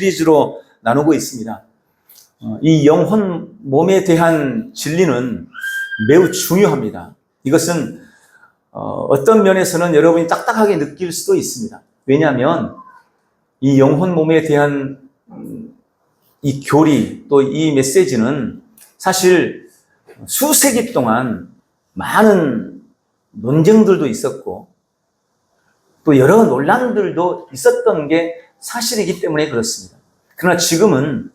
시리즈로 나누고 있습니다. 이 영혼 몸에 대한 진리는 매우 중요합니다. 이것은 어떤 면에서는 여러분이 딱딱하게 느낄 수도 있습니다. 왜냐하면 이 영혼 몸에 대한 이 교리 또 이 메시지는 사실 수세기 동안 많은 논쟁들도 있었고 또 여러 논란들도 있었던 게 사실이기 때문에 그렇습니다. 그러나 지금은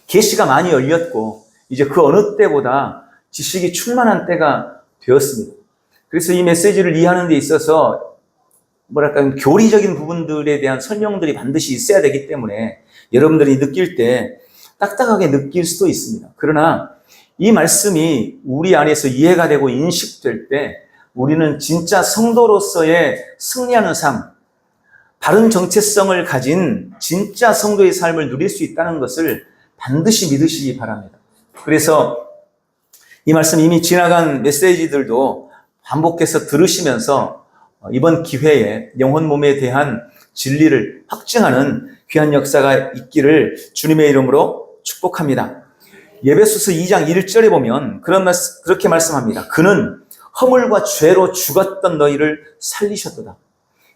계시가 많이 열렸고 이제 그 어느 때보다 지식이 충만한 때가 되었습니다. 그래서 이 메시지를 이해하는 데 있어서 교리적인 부분들에 대한 설명들이 반드시 있어야 되기 때문에 여러분들이 느낄 때 딱딱하게 느낄 수도 있습니다. 그러나 이 말씀이 우리 안에서 이해가 되고 인식될 때 우리는 진짜 성도로서의 승리하는 삶, 바른 정체성을 가진 진짜 성도의 삶을 누릴 수 있다는 것을 반드시 믿으시기 바랍니다. 그래서 이 말씀 이미 지나간 메시지들도 반복해서 들으시면서 이번 기회에 영혼 몸에 대한 진리를 확증하는 귀한 역사가 있기를 주님의 이름으로 축복합니다. 에베소서 2장 1절에 보면 그렇게 말씀합니다. 그는 허물과 죄로 죽었던 너희를 살리셨도다.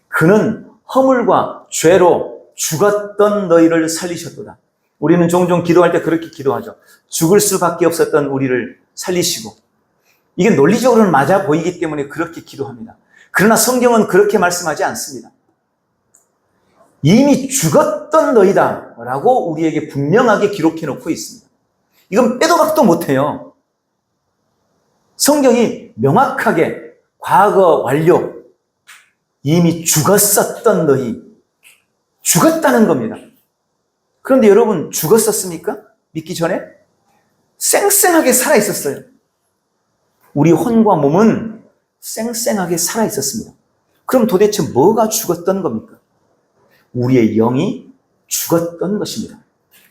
그는 허물과 죄로 죽었던 너희를 살리셨도다. 우리는 종종 기도할 때 그렇게 기도하죠. 죽을 수밖에 없었던 우리를 살리시고. 이게 논리적으로는 맞아 보이기 때문에 그렇게 기도합니다. 그러나 성경은 그렇게 말씀하지 않습니다. 이미 죽었던 너희다 라고 우리에게 분명하게 기록해 놓고 있습니다. 이건 빼도 박도 못해요. 성경이 명확하게 과거 완료, 이미 죽었었던 너희, 죽었다는 겁니다. 그런데 여러분 죽었었습니까? 믿기 전에? 쌩쌩하게 살아있었어요. 우리 혼과 몸은 쌩쌩하게 살아있었습니다. 그럼 도대체 뭐가 죽었던 겁니까? 우리의 영이 죽었던 것입니다.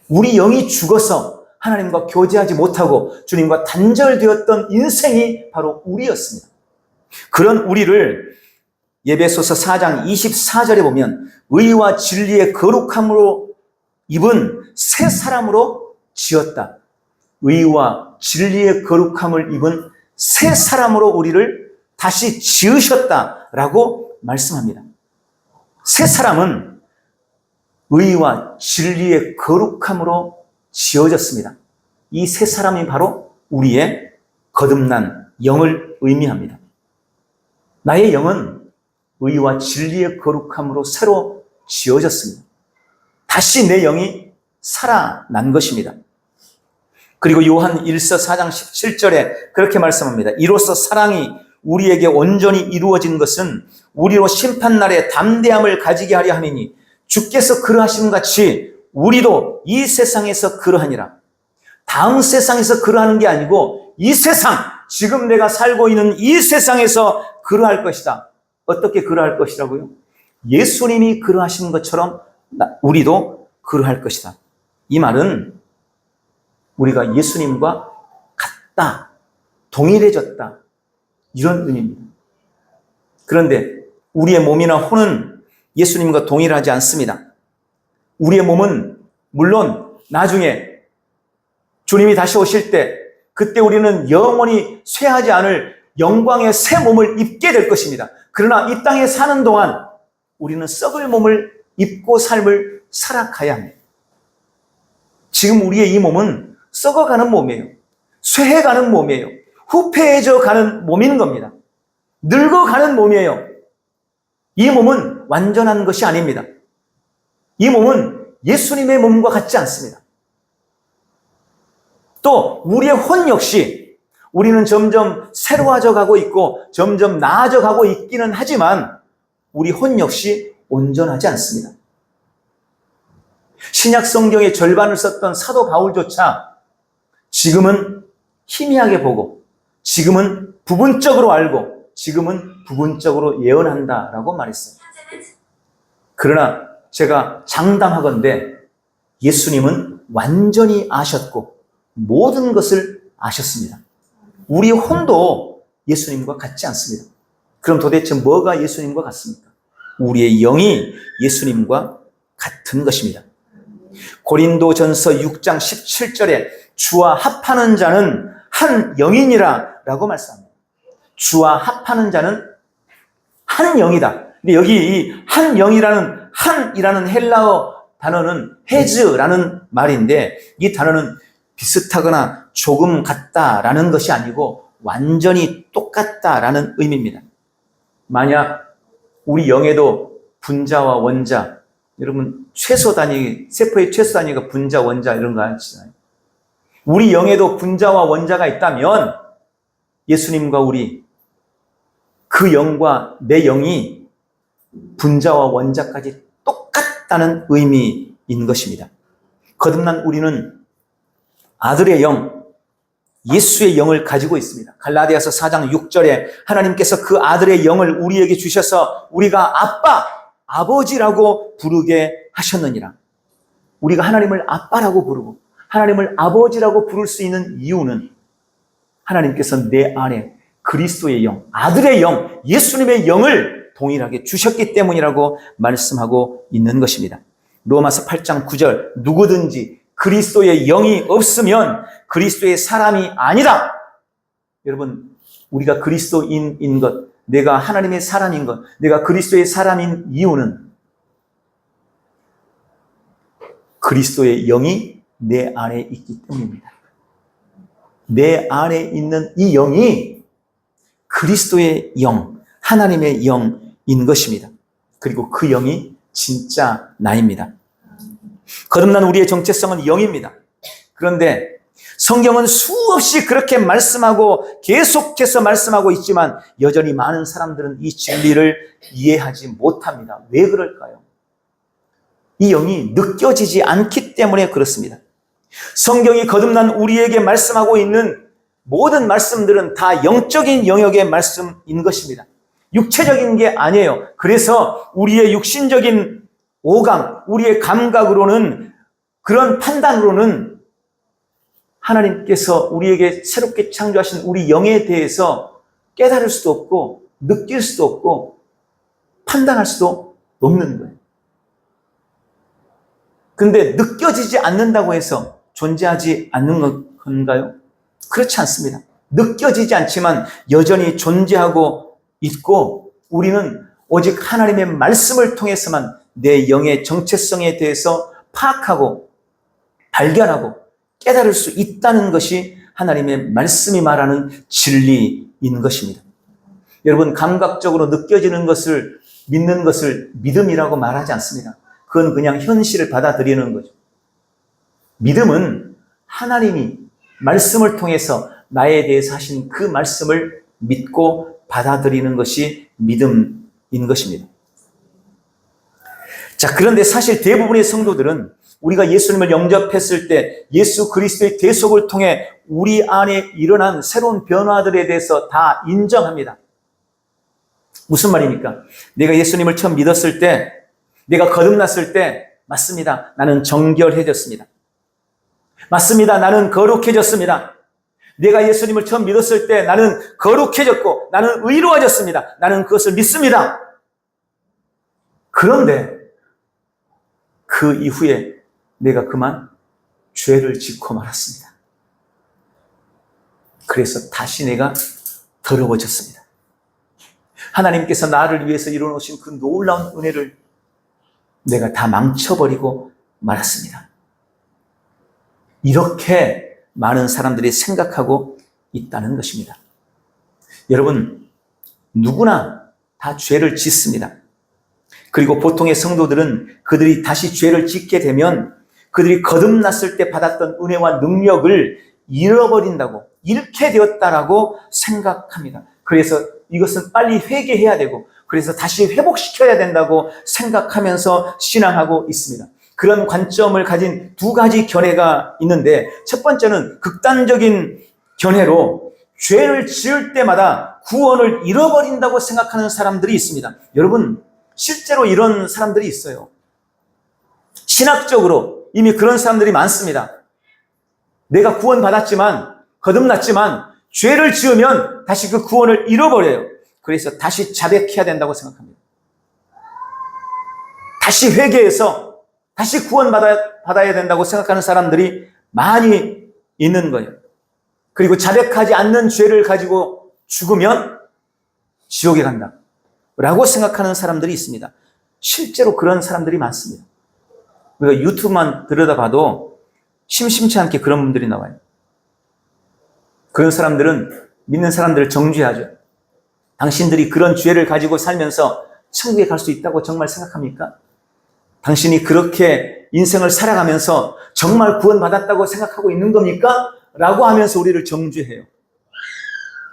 우리 영이 죽어서 하나님과 교제하지 못하고 주님과 단절되었던 인생이 바로 우리였습니다. 그런 우리를 에베소서 4장 24절에 보면 의와 진리의 거룩함으로 입은 새 사람으로 지었다. 의와 진리의 거룩함을 입은 새 사람으로 우리를 다시 지으셨다라고 말씀합니다. 새 사람은 의와 진리의 거룩함으로 지어졌습니다. 이 새 사람이 바로 우리의 거듭난 영을 의미합니다. 나의 영은 의와 진리의 거룩함으로 새로 지어졌습니다. 다시 내 영이 살아난 것입니다. 그리고 요한 1서 4장 17절에 그렇게 말씀합니다. 이로써 사랑이 우리에게 온전히 이루어진 것은 우리로 심판날에 담대함을 가지게 하려 함이니 주께서 그러하심 같이 우리도 이 세상에서 그러하니라. 다음 세상에서 그러하는 게 아니고 이 세상, 지금 내가 살고 있는 이 세상에서 그러할 것이다. 어떻게 그러할 것이라고요? 예수님이 그러하신 것처럼 우리도 그러할 것이다. 이 말은 우리가 예수님과 같다, 동일해졌다, 이런 의미입니다. 그런데 우리의 몸이나 혼은 예수님과 동일하지 않습니다. 우리의 몸은 물론 나중에 주님이 다시 오실 때 그때 우리는 영원히 쇠하지 않을 영광의 새 몸을 입게 될 것입니다. 그러나 이 땅에 사는 동안 우리는 썩을 몸을 입고 삶을 살아가야 합니다. 지금 우리의 이 몸은 썩어가는 몸이에요. 쇠해가는 몸이에요. 후패해져 가는 몸인 겁니다. 늙어가는 몸이에요. 이 몸은 완전한 것이 아닙니다. 이 몸은 예수님의 몸과 같지 않습니다. 또 우리의 혼 역시 우리는 점점 새로워져 가고 있고 점점 나아져 가고 있기는 하지만 우리 혼 역시 온전하지 않습니다. 신약 성경의 절반을 썼던 사도 바울조차 지금은 희미하게 보고 지금은 부분적으로 알고 지금은 부분적으로 예언한다라고 말했어요. 그러나 제가 장담하건대 예수님은 완전히 아셨고 모든 것을 아셨습니다. 우리 혼도 예수님과 같지 않습니다. 그럼 도대체 뭐가 예수님과 같습니까? 우리의 영이 예수님과 같은 것입니다. 고린도전서 6장 17절에 주와 합하는 자는 한 영이니라 라고 말씀합니다. 주와 합하는 자는 한 영이다. 근데 여기 이 한 영이라는 한이라는 헬라어 단어는 헤즈라는 말인데, 이 단어는 비슷하거나 조금 같다라는 것이 아니고 완전히 똑같다라는 의미입니다. 만약 우리 영에도 분자와 원자, 여러분 최소 단위, 세포의 최소 단위가 분자, 원자 이런 거 아시잖아요. 우리 영에도 분자와 원자가 있다면 예수님과 우리, 그 영과 내 영이 분자와 원자까지 똑같다는 의미인 것입니다. 거듭난 우리는 아들의 영, 예수의 영을 가지고 있습니다. 갈라디아서 4장 6절에 하나님께서 그 아들의 영을 우리에게 주셔서 우리가 아빠, 아버지라고 부르게 하셨느니라. 우리가 하나님을 아빠라고 부르고 하나님을 아버지라고 부를 수 있는 이유는 하나님께서 내 안에 그리스도의 영, 아들의 영, 예수님의 영을 동일하게 주셨기 때문이라고 말씀하고 있는 것입니다. 로마서 8장 9절, 누구든지 그리스도의 영이 없으면 그리스도의 사람이 아니다. 여러분, 우리가 그리스도인인 것, 내가 하나님의 사람인 것, 내가 그리스도의 사람인 이유는 그리스도의 영이 내 안에 있기 때문입니다. 내 안에 있는 이 영이 그리스도의 영, 하나님의 영인 것입니다. 그리고 그 영이 진짜 나입니다. 거듭난 우리의 정체성은 영입니다. 그런데 성경은 수없이 그렇게 말씀하고 계속해서 말씀하고 있지만 여전히 많은 사람들은 이 진리를 이해하지 못합니다. 왜 그럴까요? 이 영이 느껴지지 않기 때문에 그렇습니다. 성경이 거듭난 우리에게 말씀하고 있는 모든 말씀들은 다 영적인 영역의 말씀인 것입니다. 육체적인 게 아니에요. 그래서 우리의 육신적인 오감, 우리의 감각으로는, 그런 판단으로는 하나님께서 우리에게 새롭게 창조하신 우리 영에 대해서 깨달을 수도 없고 느낄 수도 없고 판단할 수도 없는 거예요. 그런데 느껴지지 않는다고 해서 존재하지 않는 건가요? 그렇지 않습니다. 느껴지지 않지만 여전히 존재하고 있고, 우리는 오직 하나님의 말씀을 통해서만 내 영의 정체성에 대해서 파악하고 발견하고 깨달을 수 있다는 것이 하나님의 말씀이 말하는 진리인 것입니다. 여러분, 감각적으로 느껴지는 것을 믿는 것을 믿음이라고 말하지 않습니다. 그건 그냥 현실을 받아들이는 거죠. 믿음은 하나님이 말씀을 통해서 나에 대해서 하신 그 말씀을 믿고 받아들이는 것이 믿음인 것입니다. 자, 그런데 사실 대부분의 성도들은 우리가 예수님을 영접했을 때 예수 그리스도의 대속을 통해 우리 안에 일어난 새로운 변화들에 대해서 다 인정합니다. 무슨 말입니까? 내가 예수님을 처음 믿었을 때, 내가 거듭났을 때, 맞습니다. 나는 정결해졌습니다. 맞습니다. 나는 거룩해졌습니다. 내가 예수님을 처음 믿었을 때 나는 거룩해졌고 나는 의로워졌습니다. 나는 그것을 믿습니다. 그런데 그 이후에 내가 그만 죄를 짓고 말았습니다. 그래서 다시 내가 더러워졌습니다. 하나님께서 나를 위해서 이루어놓으신 그 놀라운 은혜를 내가 다 망쳐버리고 말았습니다. 이렇게 많은 사람들이 생각하고 있다는 것입니다. 여러분, 누구나 다 죄를 짓습니다. 그리고 보통의 성도들은 그들이 다시 죄를 짓게 되면 그들이 거듭났을 때 받았던 은혜와 능력을 잃어버린다고, 잃게 되었다라고 생각합니다. 그래서 이것은 빨리 회개해야 되고, 그래서 다시 회복시켜야 된다고 생각하면서 신앙하고 있습니다. 그런 관점을 가진 두 가지 견해가 있는데, 첫 번째는 극단적인 견해로 죄를 지을 때마다 구원을 잃어버린다고 생각하는 사람들이 있습니다. 여러분, 실제로 이런 사람들이 있어요. 신학적으로 이미 그런 사람들이 많습니다. 내가 구원받았지만, 거듭났지만 죄를 지으면 다시 그 구원을 잃어버려요. 그래서 다시 자백해야 된다고 생각합니다. 다시 회개해서 다시 구원받아야 된다고 생각하는 사람들이 많이 있는 거예요. 그리고 자백하지 않는 죄를 가지고 죽으면 지옥에 간다 라고 생각하는 사람들이 있습니다. 실제로 그런 사람들이 많습니다. 우리가 유튜브만 들여다봐도 심심치 않게 그런 분들이 나와요. 그런 사람들은 믿는 사람들을 정죄하죠. 당신들이 그런 죄를 가지고 살면서 천국에 갈 수 있다고 정말 생각합니까? 당신이 그렇게 인생을 살아가면서 정말 구원받았다고 생각하고 있는 겁니까? 라고 하면서 우리를 정죄해요.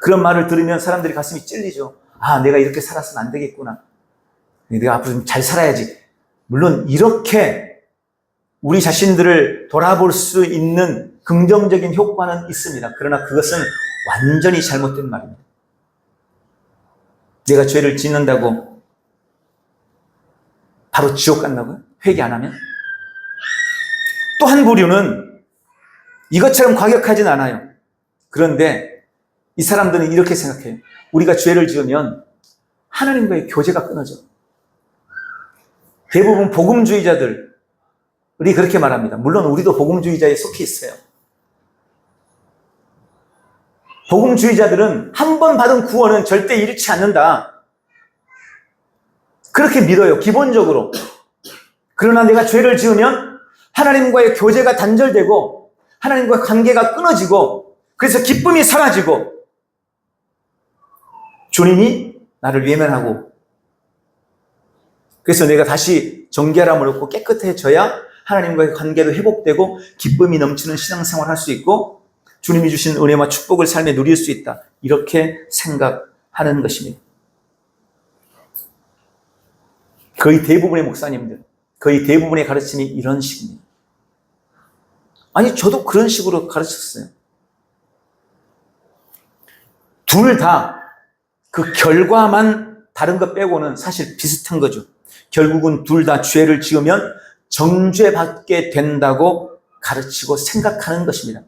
그런 말을 들으면 사람들이 가슴이 찔리죠. 아, 내가 이렇게 살았으면 안 되겠구나. 내가 앞으로 좀 잘 살아야지. 물론 이렇게 우리 자신들을 돌아볼 수 있는 긍정적인 효과는 있습니다. 그러나 그것은 완전히 잘못된 말입니다. 내가 죄를 짓는다고 바로 지옥 간다고요? 회개 안 하면? 또 한 부류는 이것처럼 과격하진 않아요. 그런데 이 사람들은 이렇게 생각해요. 우리가 죄를 지으면 하나님과의 교제가 끊어져. 대부분 복음주의자들이 그렇게 말합니다. 물론 우리도 복음주의자에 속해 있어요. 복음주의자들은 한 번 받은 구원은 절대 잃지 않는다. 그렇게 믿어요, 기본적으로. 그러나 내가 죄를 지으면 하나님과의 교제가 단절되고 하나님과의 관계가 끊어지고 그래서 기쁨이 사라지고 주님이 나를 외면하고 그래서 내가 다시 정결함을 얻고 깨끗해져야 하나님과의 관계도 회복되고 기쁨이 넘치는 신앙생활을 할 수 있고 주님이 주신 은혜와 축복을 삶에 누릴 수 있다. 이렇게 생각하는 것입니다. 거의 대부분의 목사님들, 거의 대부분의 가르침이 이런 식입니다. 아니, 저도 그런 식으로 가르쳤어요. 둘 다 그 결과만 다른 것 빼고는 사실 비슷한 거죠. 결국은 둘 다 죄를 지으면 정죄받게 된다고 가르치고 생각하는 것입니다.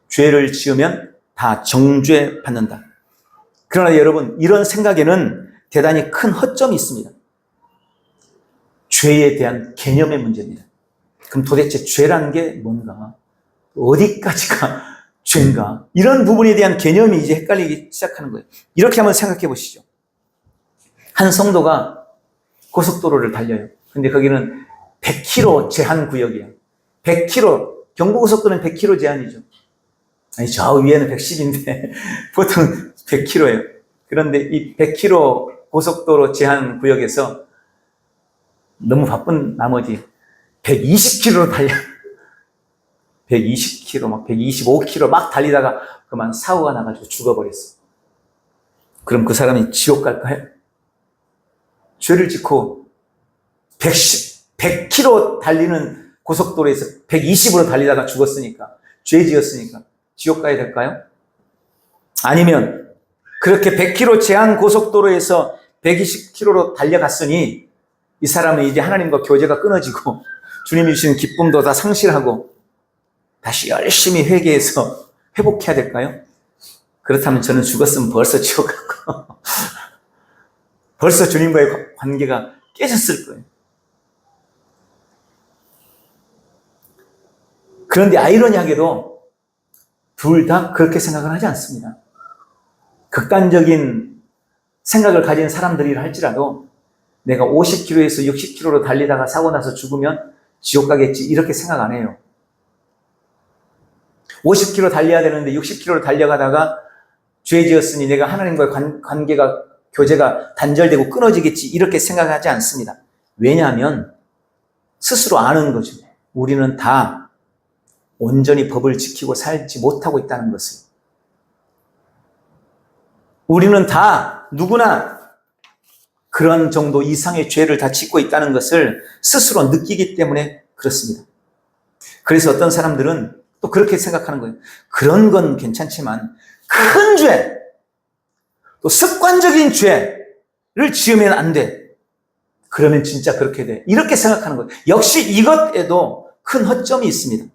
죄를 지으면 다 정죄받는다. 그러나 여러분, 이런 생각에는 대단히 큰 허점이 있습니다. 죄에 대한 개념의 문제입니다. 그럼 도대체 죄란 게 뭔가? 어디까지가 죄인가? 이런 부분에 대한 개념이 이제 헷갈리기 시작하는 거예요. 이렇게 한번 생각해 보시죠. 한 성도가 고속도로를 달려요. 근데 거기는 100km 제한 구역이에요. 100km, 경부고속도로는 100km 제한이죠. 아니, 저 위에는 110인데 보통 100km예요. 그런데 이 100km 고속도로 제한 구역에서 너무 바쁜 나머지 120km로 달려. 120km, 막 125km 막 달리다가 그만 사고가 나가지고 죽어버렸어. 그럼 그 사람이 지옥 갈까요? 죄를 짓고 100km 달리는 고속도로에서 120으로 달리다가 죽었으니까, 죄 지었으니까 지옥 가야 될까요? 아니면 그렇게 100km 제한 고속도로에서 120km로 달려갔으니 이 사람은 이제 하나님과 교제가 끊어지고 주님이 주시는 기쁨도 다 상실하고 다시 열심히 회개해서 회복해야 될까요? 그렇다면 저는 죽었으면 벌써 지옥 갔고 벌써 주님과의 관계가 깨졌을 거예요. 그런데 아이러니하게도 둘 다 그렇게 생각을 하지 않습니다. 극단적인 생각을 가진 사람들이라 할지라도 내가 50km에서 60km로 달리다가 사고 나서 죽으면 지옥 가겠지 이렇게 생각 안 해요. 50km 달려야 되는데 60km로 달려가다가 죄 지었으니 내가 하나님과의 관계가 교제가 단절되고 끊어지겠지 이렇게 생각하지 않습니다. 왜냐하면 스스로 아는 거죠. 우리는 다 온전히 법을 지키고 살지 못하고 있다는 것을. 우리는 다 누구나 그런 정도 이상의 죄를 다 짓고 있다는 것을 스스로 느끼기 때문에 그렇습니다. 그래서 어떤 사람들은 또 그렇게 생각하는 거예요. 그런 건 괜찮지만 큰 죄, 또 습관적인 죄를 지으면 안 돼. 그러면 진짜 그렇게 돼. 이렇게 생각하는 거예요. 역시 이것에도 큰 허점이 있습니다.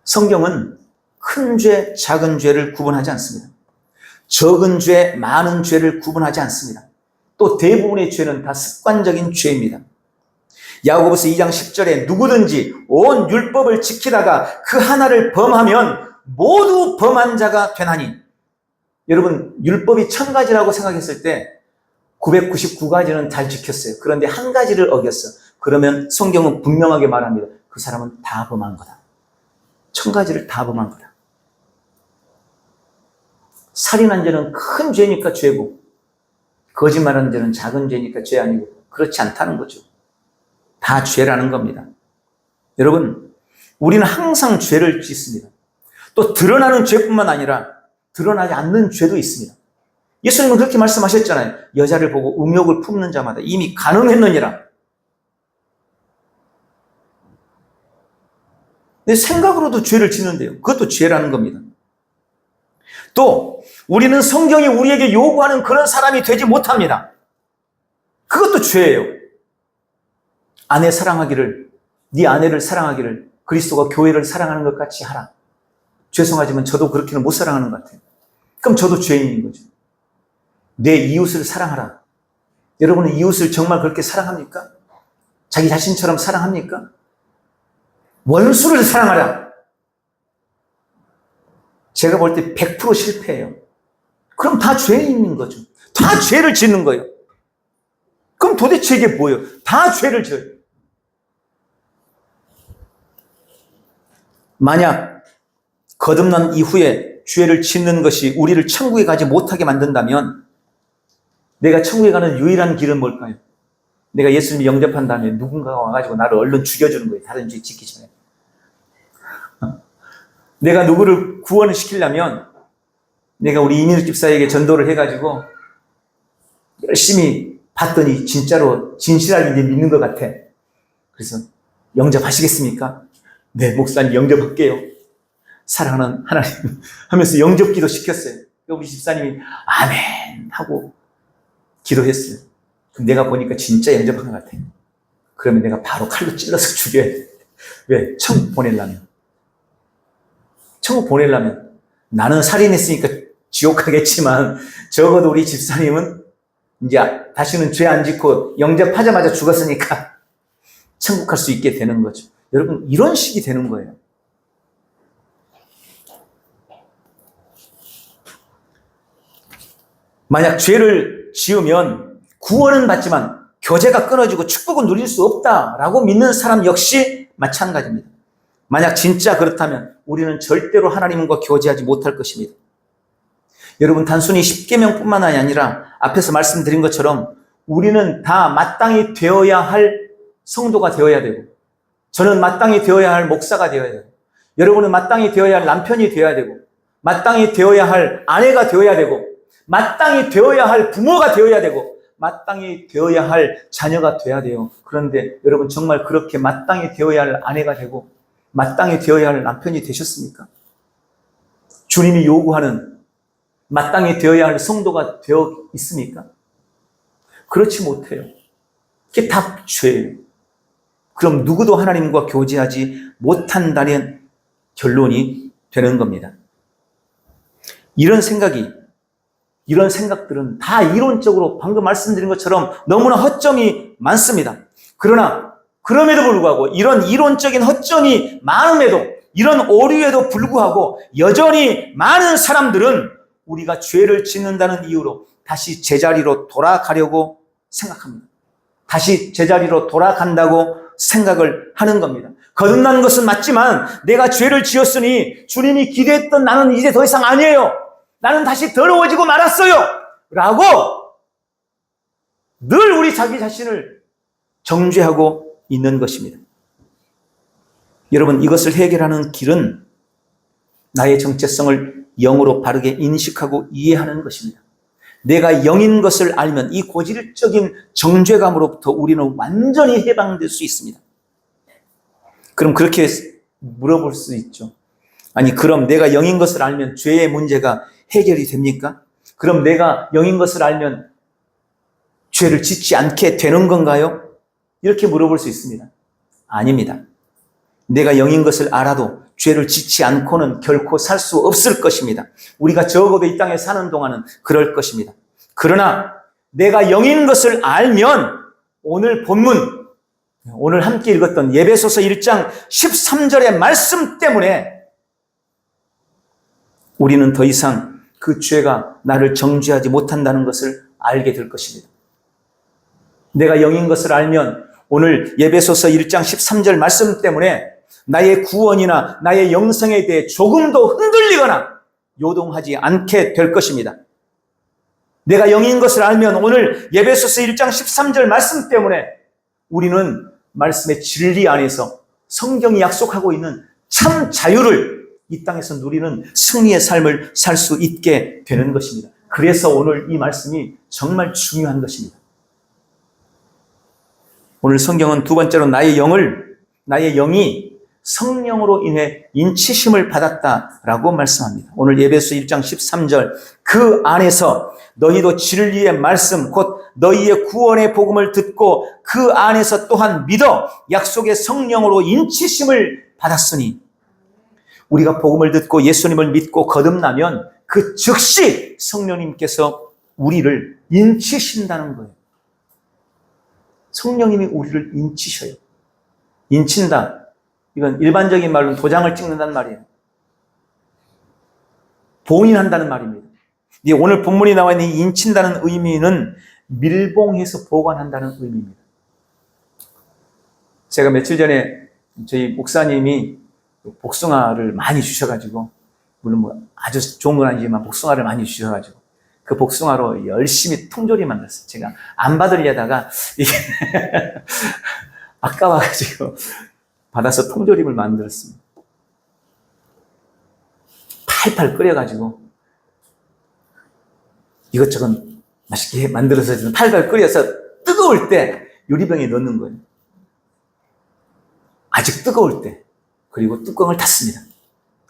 성경은 큰 죄, 작은 죄를 구분하지 않습니다. 적은 죄, 많은 죄를 구분하지 않습니다. 또 대부분의 죄는 다 습관적인 죄입니다. 야고보서 2장 10절에 누구든지 온 율법을 지키다가 그 하나를 범하면 모두 범한 자가 되나니. 여러분, 율법이 1000가지라고 생각했을 때 999가지는 잘 지켰어요. 그런데 한 가지를 어겼어. 그러면 성경은 분명하게 말합니다. 그 사람은 다 범한 거다. 1000가지를 다 범한 거다. 살인한 죄는 큰 죄니까 죄고, 거짓말한 죄는 작은 죄니까 죄 아니고, 그렇지 않다는 거죠. 다 죄라는 겁니다. 여러분, 우리는 항상 죄를 짓습니다. 또 드러나는 죄뿐만 아니라 드러나지 않는 죄도 있습니다. 예수님은 그렇게 말씀하셨잖아요. 여자를 보고 음욕을 품는 자마다 이미 간음했느니라. 내 생각으로도 죄를 짓는데요. 그것도 죄라는 겁니다. 또 우리는 성경이 우리에게 요구하는 그런 사람이 되지 못합니다. 그것도 죄예요. 아내 사랑하기를, 네 아내를 사랑하기를 그리스도가 교회를 사랑하는 것 같이 하라. 죄송하지만 저도 그렇게는 못 사랑하는 것 같아요. 그럼 저도 죄인인 거죠. 내 이웃을 사랑하라. 여러분은 이웃을 정말 그렇게 사랑합니까? 자기 자신처럼 사랑합니까? 원수를 사랑하라. 제가 볼 때 100% 실패해요. 그럼 다 죄인인 거죠. 다 죄를 짓는 거예요. 그럼 도대체 이게 뭐예요? 다 죄를 지어요. 만약 거듭난 이후에 죄를 짓는 것이 우리를 천국에 가지 못하게 만든다면 내가 천국에 가는 유일한 길은 뭘까요? 내가 예수님을 영접한 다음에 누군가가 와가지고 나를 얼른 죽여주는 거예요. 다른 죄 짓기 전에. 내가 누구를 구원을 시키려면 내가 우리 이민숙 집사에게 전도를 해가지고 열심히 봤더니 진짜로 진실하게 믿는 것 같아. 그래서 영접하시겠습니까? 네, 목사님 영접할게요. 사랑하는 하나님 하면서 영접기도 시켰어요. 우리 집사님이 아멘 하고 기도했어요. 그럼 내가 보니까 진짜 영접한 것 같아요. 그러면 내가 바로 칼로 찔러서 죽여야 돼. 왜? 천국 보내려면. 천국 보내려면 나는 살인했으니까 지옥 가겠지만 적어도 우리 집사님은 이제 다시는 죄 안 짓고 영접하자마자 죽었으니까 천국 갈 수 있게 되는 거죠. 여러분, 이런 식이 되는 거예요. 만약 죄를 지으면 구원은 받지만 교제가 끊어지고 축복은 누릴 수 없다라고 믿는 사람 역시 마찬가지입니다. 만약 진짜 그렇다면 우리는 절대로 하나님과 교제하지 못할 것입니다. 여러분, 단순히 십계명뿐만 아니라 앞에서 말씀드린 것처럼 우리는 다 마땅히 되어야 할 성도가 되어야 되고, 저는 마땅히 되어야 할 목사가 되어야 되고, 여러분은 마땅히 되어야 할 남편이 되어야 되고, 마땅히 되어야 할 아내가 되어야 되고, 마땅히 되어야 할 부모가 되어야 되고, 마땅히 되어야 할 자녀가 되어야 돼요. 그런데 여러분, 정말 그렇게 마땅히 되어야 할 아내가 되고 마땅히 되어야 할 남편이 되셨습니까? 주님이 요구하는 마땅히 되어야 할 성도가 되어 있습니까? 그렇지 못해요. 그게 다 죄예요. 그럼 누구도 하나님과 교제하지 못한다는 결론이 되는 겁니다. 이런 생각들은 다 이론적으로 방금 말씀드린 것처럼 너무나 허점이 많습니다. 그러나 그럼에도 불구하고 이런 이론적인 허점이 많음에도, 이런 오류에도 불구하고 여전히 많은 사람들은 우리가 죄를 짓는다는 이유로 다시 제자리로 돌아가려고 생각합니다. 다시 제자리로 돌아간다고 생각을 하는 겁니다. 거듭난 것은 맞지만 내가 죄를 지었으니 주님이 기대했던 나는 이제 더 이상 아니에요. 나는 다시 더러워지고 말았어요. 라고 늘 우리 자기 자신을 정죄하고 있는 것입니다. 여러분, 이것을 해결하는 길은 나의 정체성을 영으로 바르게 인식하고 이해하는 것입니다. 내가 영인 것을 알면 이 고질적인 정죄감으로부터 우리는 완전히 해방될 수 있습니다. 그럼 그렇게 물어볼 수 있죠. 아니, 그럼 내가 영인 것을 알면 죄의 문제가 해결이 됩니까? 그럼 내가 영인 것을 알면 죄를 짓지 않게 되는 건가요? 이렇게 물어볼 수 있습니다. 아닙니다. 내가 영인 것을 알아도 죄를 짓지 않고는 결코 살 수 없을 것입니다. 우리가 적어도 이 땅에 사는 동안은 그럴 것입니다. 그러나 내가 영인 것을 알면 오늘 본문 오늘 함께 읽었던 에베소서 1장 13절의 말씀 때문에 우리는 더 이상 그 죄가 나를 정죄하지 못한다는 것을 알게 될 것입니다. 내가 영인 것을 알면 오늘 에베소서 1장 13절 말씀 때문에 나의 구원이나 나의 영생에 대해 조금도 흔들리거나 요동하지 않게 될 것입니다. 내가 영인 것을 알면 오늘 에베소서 1장 13절 말씀 때문에 우리는 말씀의 진리 안에서 성경이 약속하고 있는 참 자유를 이 땅에서 누리는 승리의 삶을 살 수 있게 되는 것입니다. 그래서 오늘 이 말씀이 정말 중요한 것입니다. 오늘 성경은 두 번째로 나의 영이 성령으로 인해 인치심을 받았다라고 말씀합니다. 오늘 에베소 1장 13절 그 안에서 너희도 진리의 말씀 곧 너희의 구원의 복음을 듣고 그 안에서 또한 믿어 약속의 성령으로 인치심을 받았으니 우리가 복음을 듣고 예수님을 믿고 거듭나면 그 즉시 성령님께서 우리를 인치신다는 거예요. 성령님이 우리를 인치셔요. 인친다. 이건 일반적인 말로는 도장을 찍는다는 말이에요. 봉인한다는 말입니다. 오늘 본문이 나와 있는 이 인친다는 의미는 밀봉해서 보관한다는 의미입니다. 제가 며칠 전에 저희 목사님이 복숭아를 많이 주셔가지고, 물론 뭐 아주 좋은 건 아니지만 복숭아를 많이 주셔가지고 그 복숭아로 열심히 통조림 만들었어요. 제가 안 받으려다가 이게 아까워가지고 받아서 통조림을 만들었습니다. 팔팔 끓여가지고 이것저것 맛있게 만들어서 팔팔 끓여서 뜨거울 때 유리병에 넣는 거예요. 아직 뜨거울 때. 그리고 뚜껑을 닫습니다.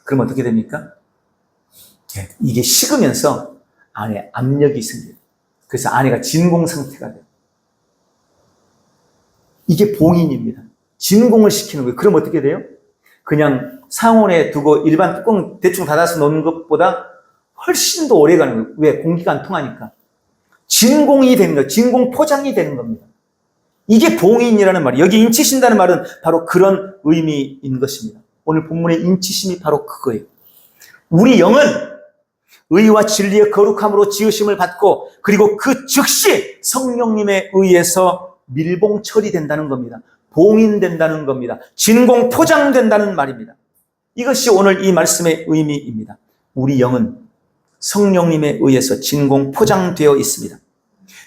그럼 어떻게 됩니까? 이게 식으면서 안에 압력이 생겨요. 그래서 안에가 진공 상태가 돼요. 이게 봉인입니다. 진공을 시키는 거예요. 그럼 어떻게 돼요? 그냥 상온에 두고 일반 뚜껑 대충 닫아서 놓는 것보다 훨씬 더 오래 가는 거예요. 왜? 공기가 안 통하니까. 진공이 되는 거예요. 진공 포장이 되는 겁니다. 이게 봉인이라는 말이에요. 여기 인치신다는 말은 바로 그런 의미인 것입니다. 오늘 본문의 인치심이 바로 그거예요. 우리 영은 의와 진리의 거룩함으로 지으심을 받고 그리고 그 즉시 성령님에 의해서 밀봉 처리된다는 겁니다. 봉인된다는 겁니다. 진공 포장된다는 말입니다. 이것이 오늘 이 말씀의 의미입니다. 우리 영은 성령님에 의해서 진공 포장되어 있습니다.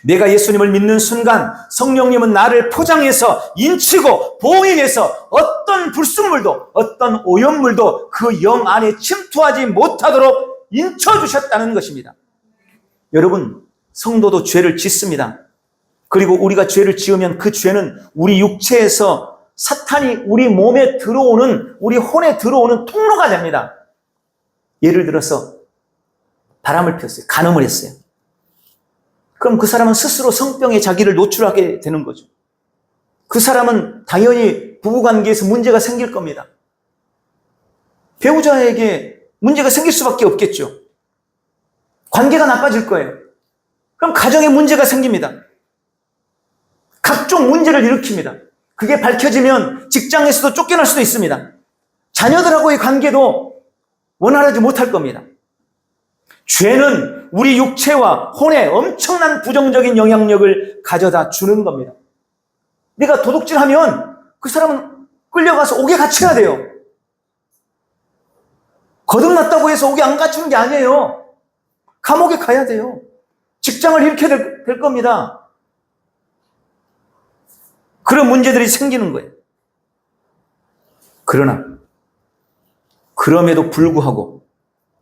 내가 예수님을 믿는 순간 성령님은 나를 포장해서 인치고 봉인해서 어떤 불순물도 어떤 오염물도 그 영 안에 침투하지 못하도록 인쳐주셨다는 것입니다. 여러분, 성도도 죄를 짓습니다. 그리고 우리가 죄를 지으면 그 죄는 우리 육체에서 사탄이 우리 몸에 들어오는, 우리 혼에 들어오는 통로가 됩니다. 예를 들어서 바람을 피웠어요. 간음을 했어요. 그럼 그 사람은 스스로 성병에 자기를 노출하게 되는 거죠. 그 사람은 당연히 부부관계에서 문제가 생길 겁니다. 배우자에게 문제가 생길 수밖에 없겠죠. 관계가 나빠질 거예요. 그럼 가정에 문제가 생깁니다. 각종 문제를 일으킵니다. 그게 밝혀지면 직장에서도 쫓겨날 수도 있습니다. 자녀들하고의 관계도 원활하지 못할 겁니다. 죄는 우리 육체와 혼에 엄청난 부정적인 영향력을 가져다 주는 겁니다. 내가 도둑질하면 그 사람은 끌려가서 옥에 갇혀야 돼요. 거듭났다고 해서 옥에 안 갇히는 게 아니에요. 감옥에 가야 돼요. 직장을 잃게 될 겁니다. 그런 문제들이 생기는 거예요. 그러나 그럼에도 불구하고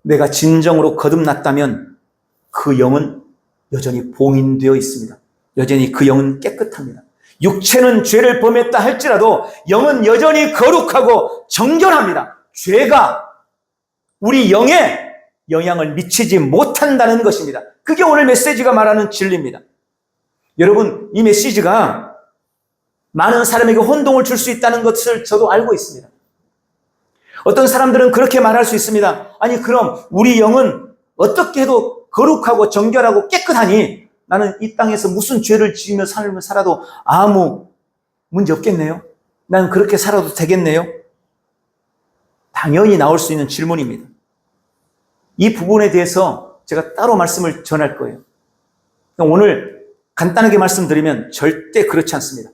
내가 진정으로 거듭났다면 그 영은 여전히 봉인되어 있습니다. 여전히 그 영은 깨끗합니다. 육체는 죄를 범했다 할지라도 영은 여전히 거룩하고 정결합니다. 죄가 우리 영에 영향을 미치지 못한다는 것입니다. 그게 오늘 메시지가 말하는 진리입니다. 여러분, 이 메시지가 많은 사람에게 혼동을 줄 수 있다는 것을 저도 알고 있습니다. 어떤 사람들은 그렇게 말할 수 있습니다. 아니, 그럼 우리 영은 어떻게 해도 거룩하고 정결하고 깨끗하니 나는 이 땅에서 무슨 죄를 지으며 삶을 살아도 아무 문제 없겠네요? 난 그렇게 살아도 되겠네요? 당연히 나올 수 있는 질문입니다. 이 부분에 대해서 제가 따로 말씀을 전할 거예요. 오늘 간단하게 말씀드리면 절대 그렇지 않습니다.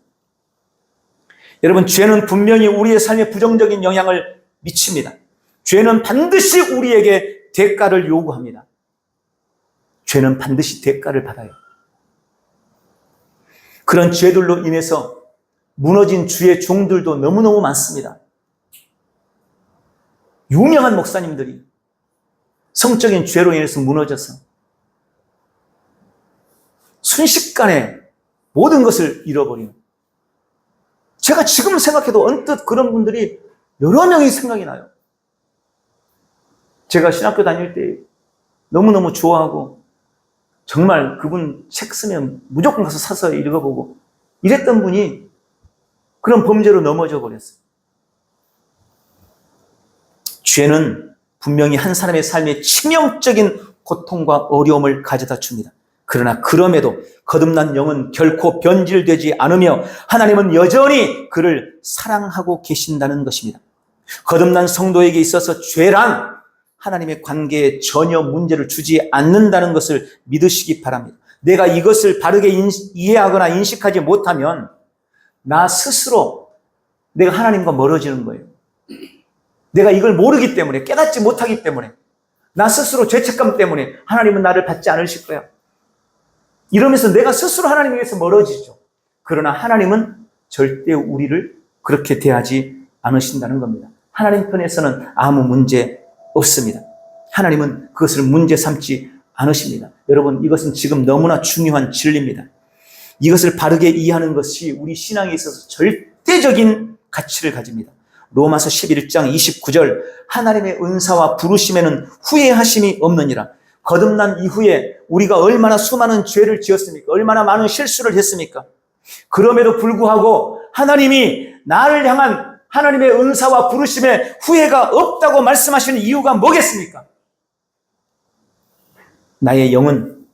여러분, 죄는 분명히 우리의 삶에 부정적인 영향을 미칩니다. 죄는 반드시 우리에게 대가를 요구합니다. 죄는 반드시 대가를 받아요. 그런 죄들로 인해서 무너진 주의 종들도 너무너무 많습니다. 유명한 목사님들이 성적인 죄로 인해서 무너져서 순식간에 모든 것을 잃어버리는, 제가 지금 생각해도 언뜻 그런 분들이 여러 명이 생각이 나요. 제가 신학교 다닐 때 너무너무 좋아하고 정말 그분 책 쓰면 무조건 가서 사서 읽어보고 이랬던 분이 그런 범죄로 넘어져 버렸어요. 죄는 분명히 한 사람의 삶에 치명적인 고통과 어려움을 가져다 줍니다. 그러나 그럼에도 거듭난 영은 결코 변질되지 않으며 하나님은 여전히 그를 사랑하고 계신다는 것입니다. 거듭난 성도에게 있어서 죄란 하나님의 관계에 전혀 문제를 주지 않는다는 것을 믿으시기 바랍니다. 내가 이것을 바르게 이해하거나 인식하지 못하면 나 스스로 내가 하나님과 멀어지는 거예요. 내가 이걸 모르기 때문에, 깨닫지 못하기 때문에, 나 스스로 죄책감 때문에 하나님은 나를 받지 않으실 거야. 이러면서 내가 스스로 하나님에게서 멀어지죠. 그러나 하나님은 절대 우리를 그렇게 대하지 않으신다는 겁니다. 하나님 편에서는 아무 문제 없습니다. 하나님은 그것을 문제 삼지 않으십니다. 여러분, 이것은 지금 너무나 중요한 진리입니다. 이것을 바르게 이해하는 것이 우리 신앙에 있어서 절대적인 가치를 가집니다. 로마서 11장 29절, 하나님의 은사와 부르심에는 후회하심이 없느니라. 거듭난 이후에 우리가 얼마나 수많은 죄를 지었습니까? 얼마나 많은 실수를 했습니까? 그럼에도 불구하고 하나님이 나를 향한 하나님의 은사와 부르심에 후회가 없다고 말씀하시는 이유가 뭐겠습니까? 나의 영은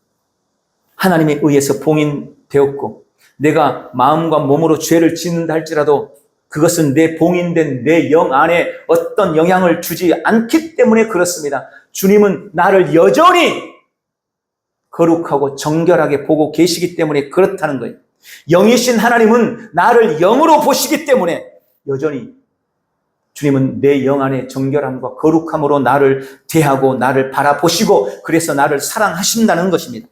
하나님에 의해서 봉인되었고 내가 마음과 몸으로 죄를 짓는다 할지라도 그것은 내 봉인된 내 영 안에 어떤 영향을 주지 않기 때문에 그렇습니다. 주님은 나를 여전히 거룩하고 정결하게 보고 계시기 때문에 그렇다는 거예요. 영이신 하나님은 나를 영으로 보시기 때문에 여전히 주님은 내 영 안에 정결함과 거룩함으로 나를 대하고 나를 바라보시고 그래서 나를 사랑하신다는 것입니다.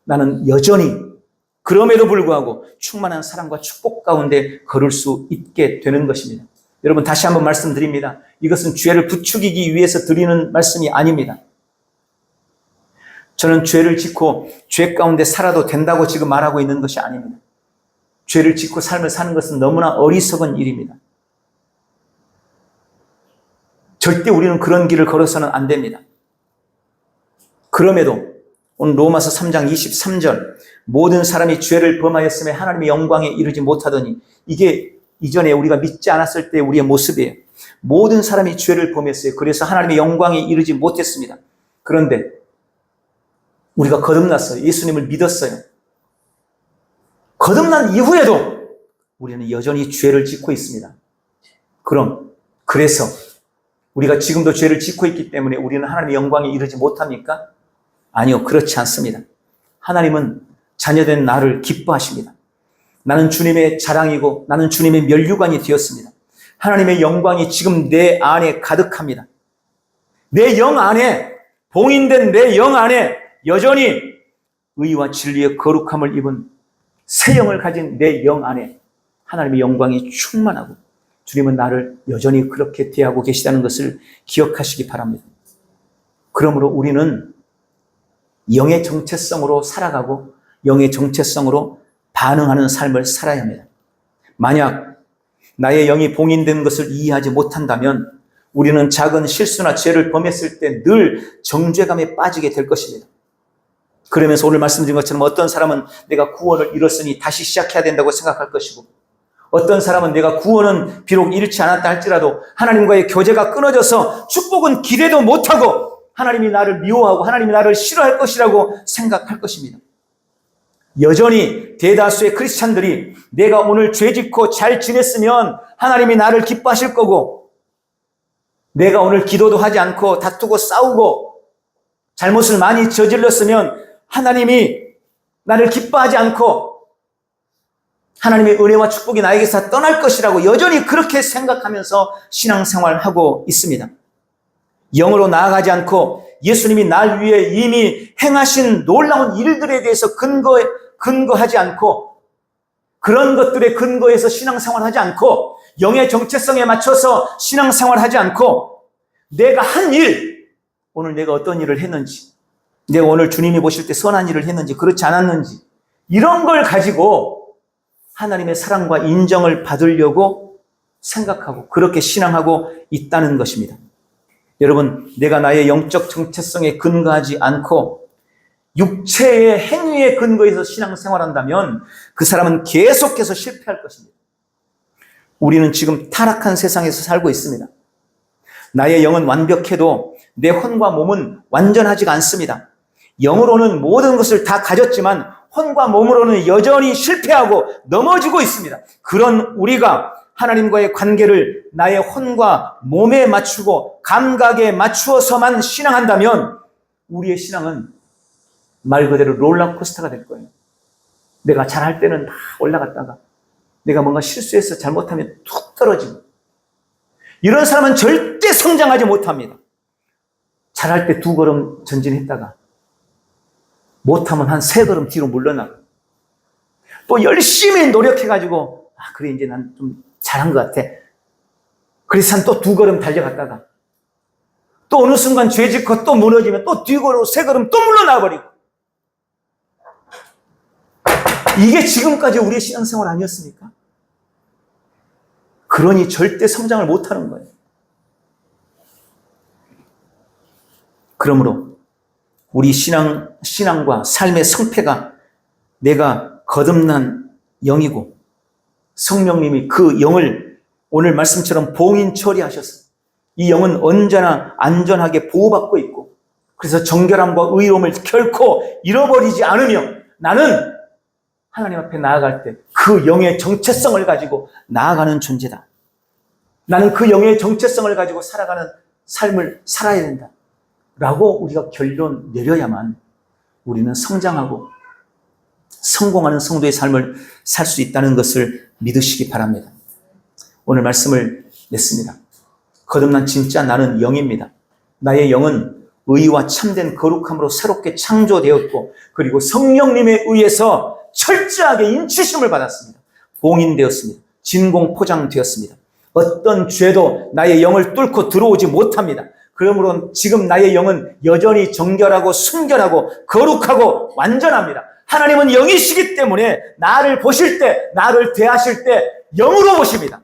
나는 여전히 그럼에도 불구하고 충만한 사랑과 축복 가운데 걸을 수 있게 되는 것입니다. 여러분, 다시 한번 말씀드립니다. 이것은 죄를 부추기기 위해서 드리는 말씀이 아닙니다. 저는 죄를 짓고 죄 가운데 살아도 된다고 지금 말하고 있는 것이 아닙니다. 죄를 짓고 삶을 사는 것은 너무나 어리석은 일입니다. 절대 우리는 그런 길을 걸어서는 안 됩니다. 그럼에도 오늘 로마서 3장 23절, 모든 사람이 죄를 범하였음에 하나님의 영광에 이르지 못하더니, 이게 이전에 우리가 믿지 않았을 때 우리의 모습이에요. 모든 사람이 죄를 범했어요. 그래서 하나님의 영광에 이르지 못했습니다. 그런데 우리가 거듭났어요. 예수님을 믿었어요. 거듭난 이후에도 우리는 여전히 죄를 짓고 있습니다. 그래서 우리가 지금도 죄를 짓고 있기 때문에 우리는 하나님의 영광에 이르지 못합니까? 아니요, 그렇지 않습니다. 하나님은 자녀된 나를 기뻐하십니다. 나는 주님의 자랑이고 나는 주님의 면류관이 되었습니다. 하나님의 영광이 지금 내 안에 가득합니다. 내 영 안에, 봉인된 내 영 안에 여전히 의와 진리의 거룩함을 입은 새 영을 가진 내 영 안에 하나님의 영광이 충만하고 주님은 나를 여전히 그렇게 대하고 계시다는 것을 기억하시기 바랍니다. 그러므로 우리는 영의 정체성으로 살아가고 영의 정체성으로 반응하는 삶을 살아야 합니다. 만약 나의 영이 봉인된 것을 이해하지 못한다면 우리는 작은 실수나 죄를 범했을 때 늘 정죄감에 빠지게 될 것입니다. 그러면서 오늘 말씀드린 것처럼 어떤 사람은 내가 구원을 잃었으니 다시 시작해야 된다고 생각할 것이고, 어떤 사람은 내가 구원은 비록 잃지 않았다 할지라도 하나님과의 교제가 끊어져서 축복은 기대도 못하고 하나님이 나를 미워하고 하나님이 나를 싫어할 것이라고 생각할 것입니다. 여전히 대다수의 크리스찬들이 내가 오늘 죄짓고 잘 지냈으면 하나님이 나를 기뻐하실 거고, 내가 오늘 기도도 하지 않고 다투고 싸우고 잘못을 많이 저질렀으면 하나님이 나를 기뻐하지 않고 하나님의 은혜와 축복이 나에게서 떠날 것이라고 여전히 그렇게 생각하면서 신앙생활하고 있습니다. 영으로 나아가지 않고 예수님이 날 위해 이미 행하신 놀라운 일들에 대해서 근거하지 않고, 그런 것들에 근거해서 신앙생활하지 않고, 영의 정체성에 맞춰서 신앙생활하지 않고, 내가 한 일, 오늘 내가 어떤 일을 했는지, 내가 오늘 주님이 보실 때 선한 일을 했는지 그렇지 않았는지, 이런 걸 가지고 하나님의 사랑과 인정을 받으려고 생각하고 그렇게 신앙하고 있다는 것입니다. 여러분, 내가 나의 영적 정체성에 근거하지 않고 육체의 행위에 근거해서 신앙생활한다면 그 사람은 계속해서 실패할 것입니다. 우리는 지금 타락한 세상에서 살고 있습니다. 나의 영은 완벽해도 내 혼과 몸은 완전하지가 않습니다. 영으로는 모든 것을 다 가졌지만 혼과 몸으로는 여전히 실패하고 넘어지고 있습니다. 그런 우리가 하나님과의 관계를 나의 혼과 몸에 맞추고 감각에 맞추어서만 신앙한다면 우리의 신앙은 말 그대로 롤러코스터가 될 거예요. 내가 잘할 때는 막 올라갔다가 내가 뭔가 실수해서 잘못하면 툭 떨어지고, 이런 사람은 절대 성장하지 못합니다. 잘할 때 2걸음 전진했다가 못하면 한 3걸음 뒤로 물러나고, 또 열심히 노력해가지고 그래 이제 난 좀 잘한 것 같아. 그래서 한 또 2걸음 달려갔다가 또 어느 순간 죄짓고 또 무너지면 또 뒤걸음 3걸음 또 물러나버리고, 이게 지금까지 우리의 신앙생활 아니었습니까? 그러니 절대 성장을 못하는 거예요. 그러므로 우리 신앙과 삶의 성패가 내가 거듭난 영이고 성령님이 그 영을 오늘 말씀처럼 봉인 처리하셨어요. 이 영은 언제나 안전하게 보호받고 있고, 그래서 정결함과 의로움을 결코 잃어버리지 않으며 나는 하나님 앞에 나아갈 때 그 영의 정체성을 가지고 나아가는 존재다. 나는 그 영의 정체성을 가지고 살아가는 삶을 살아야 된다. 라고 우리가 결론 내려야만 우리는 성장하고 성공하는 성도의 삶을 살 수 있다는 것을 믿으시기 바랍니다. 오늘 말씀을 냈습니다. 거듭난 진짜 나는 영입니다. 나의 영은 의와 참된 거룩함으로 새롭게 창조되었고, 그리고 성령님에 의해서 철저하게 인치심을 받았습니다. 봉인되었습니다. 진공 포장되었습니다. 어떤 죄도 나의 영을 뚫고 들어오지 못합니다. 그러므로 지금 나의 영은 여전히 정결하고 순결하고 거룩하고 완전합니다. 하나님은 영이시기 때문에 나를 보실 때, 나를 대하실 때 영으로 보십니다.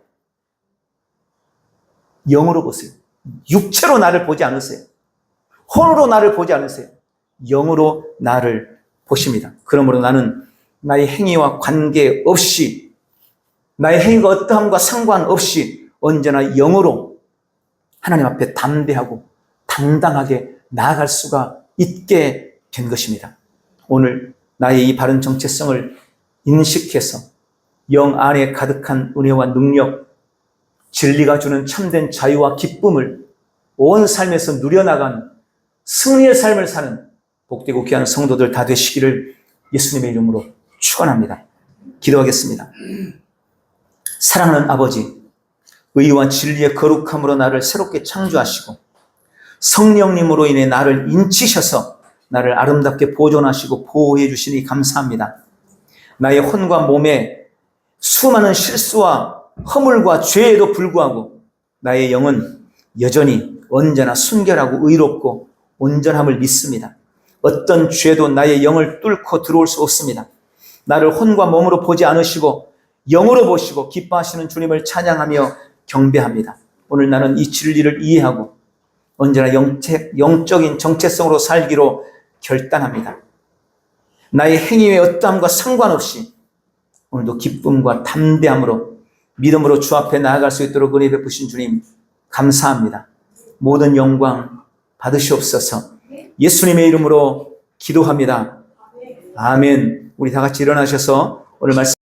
영으로 보세요. 육체로 나를 보지 않으세요. 혼으로 나를 보지 않으세요. 영으로 나를 보십니다. 그러므로 나는 나의 행위와 관계없이, 나의 행위가 어떠함과 상관없이 언제나 영으로 하나님 앞에 담대하고 당당하게 나아갈 수가 있게 된 것입니다. 오늘 나의 이 바른 정체성을 인식해서 영 안에 가득한 은혜와 능력, 진리가 주는 참된 자유와 기쁨을 온 삶에서 누려나간 승리의 삶을 사는 복되고 귀한 성도들 다 되시기를 예수님의 이름으로 축원합니다. 기도하겠습니다. 사랑하는 아버지, 의와 진리의 거룩함으로 나를 새롭게 창조하시고 성령님으로 인해 나를 인치셔서 나를 아름답게 보존하시고 보호해 주시니 감사합니다. 나의 혼과 몸에 수많은 실수와 허물과 죄에도 불구하고 나의 영은 여전히 언제나 순결하고 의롭고 온전함을 믿습니다. 어떤 죄도 나의 영을 뚫고 들어올 수 없습니다. 나를 혼과 몸으로 보지 않으시고 영으로 보시고 기뻐하시는 주님을 찬양하며 경배합니다. 오늘 나는 이 진리를 이해하고 언제나 영적인 정체성으로 살기로 결단합니다. 나의 행위의 어떠함과 상관없이 오늘도 기쁨과 담대함으로 믿음으로 주 앞에 나아갈 수 있도록 은혜 베푸신 주님 감사합니다. 모든 영광 받으시옵소서. 예수님의 이름으로 기도합니다. 아멘. 우리 다 같이 일어나셔서 오늘 말씀